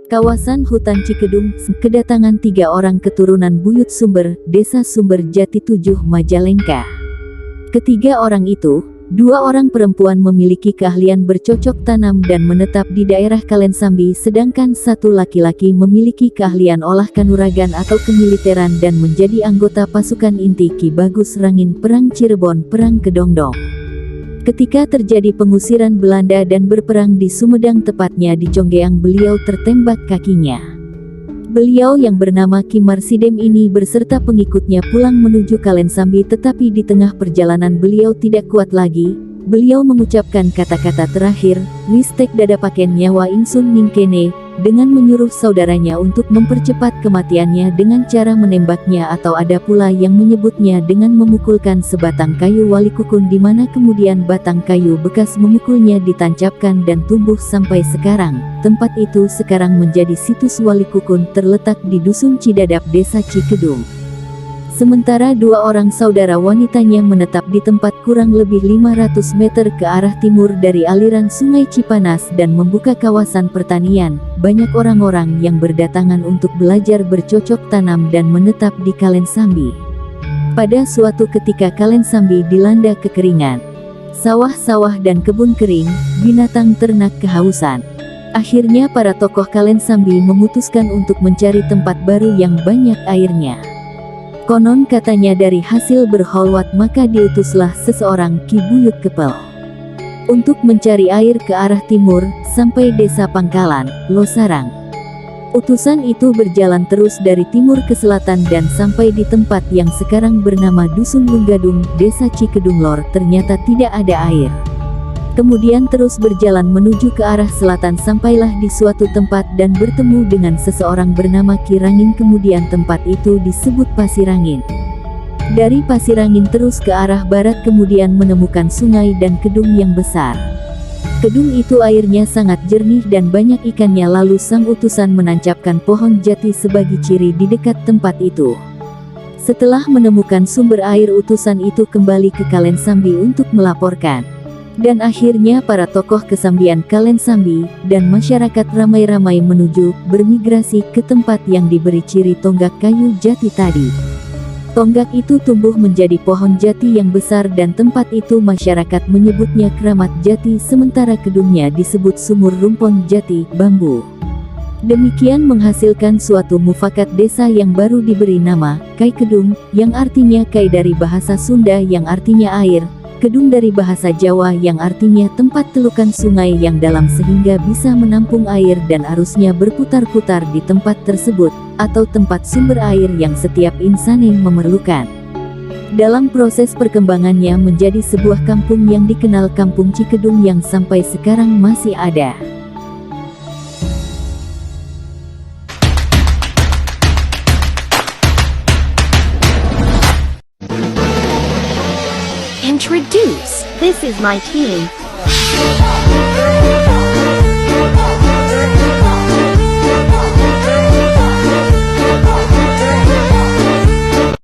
Kawasan Hutan Cikedung, kedatangan 3 orang keturunan buyut Sumber, Desa Sumber Jati 7 Majalengka. Ketiga orang itu, 2 orang perempuan memiliki keahlian bercocok tanam dan menetap di daerah Kalensambi, sedangkan 1 laki-laki memiliki keahlian olah kanuragan atau kemiliteran dan menjadi anggota pasukan inti Ki Bagus Rangin Perang Cirebon Perang Kedongdong. Ketika terjadi pengusiran Belanda dan berperang di Sumedang, tepatnya di Conggeang, beliau tertembak kakinya. Beliau yang bernama Ki Marsidem ini berserta pengikutnya pulang menuju Kalensambi, tetapi di tengah perjalanan beliau tidak kuat lagi. Beliau mengucapkan kata-kata terakhir, "Wis tek dada paken nyawa ingsun ningkene," dengan menyuruh saudaranya untuk mempercepat kematiannya dengan cara menembaknya, atau ada pula yang menyebutnya dengan memukulkan sebatang kayu walikukun, di mana kemudian batang kayu bekas memukulnya ditancapkan dan tumbuh sampai sekarang. Tempat itu sekarang menjadi situs walikukun, terletak di Dusun Cidadap, Desa Cikedung. Sementara 2 orang saudara wanitanya menetap di tempat kurang lebih 500 meter ke arah timur dari aliran Sungai Cipanas dan membuka kawasan pertanian. Banyak orang-orang yang berdatangan untuk belajar bercocok tanam dan menetap di Kalensambi. Pada suatu ketika Kalensambi dilanda kekeringan. Sawah-sawah dan kebun kering, binatang ternak kehausan. Akhirnya para tokoh Kalensambi memutuskan untuk mencari tempat baru yang banyak airnya. Konon katanya dari hasil berholwat maka diutuslah seseorang Ki Buyut Kepel untuk mencari air ke arah timur, sampai desa Pangkalan, Losarang. Utusan itu berjalan terus dari timur ke selatan dan sampai di tempat yang sekarang bernama Dusun Lunggadung, Desa Cikedung Lor. Ternyata tidak ada air. Kemudian terus berjalan menuju ke arah selatan, sampailah di suatu tempat dan bertemu dengan seseorang bernama Ki Rangin. Kemudian tempat itu disebut Pasirangin. Dari Pasirangin terus ke arah barat, kemudian menemukan sungai dan kedung yang besar. Kedung itu airnya sangat jernih dan banyak ikannya. Lalu sang utusan menancapkan pohon jati sebagai ciri di dekat tempat itu. Setelah menemukan sumber air, utusan itu kembali ke Kalensambi untuk melaporkan. Dan akhirnya para tokoh kesambian Kalensambi dan masyarakat ramai-ramai bermigrasi ke tempat yang diberi ciri tonggak kayu jati tadi. Tonggak itu tumbuh menjadi pohon jati yang besar dan tempat itu masyarakat menyebutnya Keramat Jati, sementara kedungnya disebut Sumur Rumpon Jati, Bambu. Demikian menghasilkan suatu mufakat desa yang baru diberi nama Kai Kedung, yang artinya Kai dari bahasa Sunda yang artinya air, Kedung dari bahasa Jawa yang artinya tempat telukan sungai yang dalam sehingga bisa menampung air dan arusnya berputar-putar di tempat tersebut, atau tempat sumber air yang setiap insan yang memerlukan. Dalam proses perkembangannya menjadi sebuah kampung yang dikenal Kampung Cikedung yang sampai sekarang masih ada. Introduce, this is my team.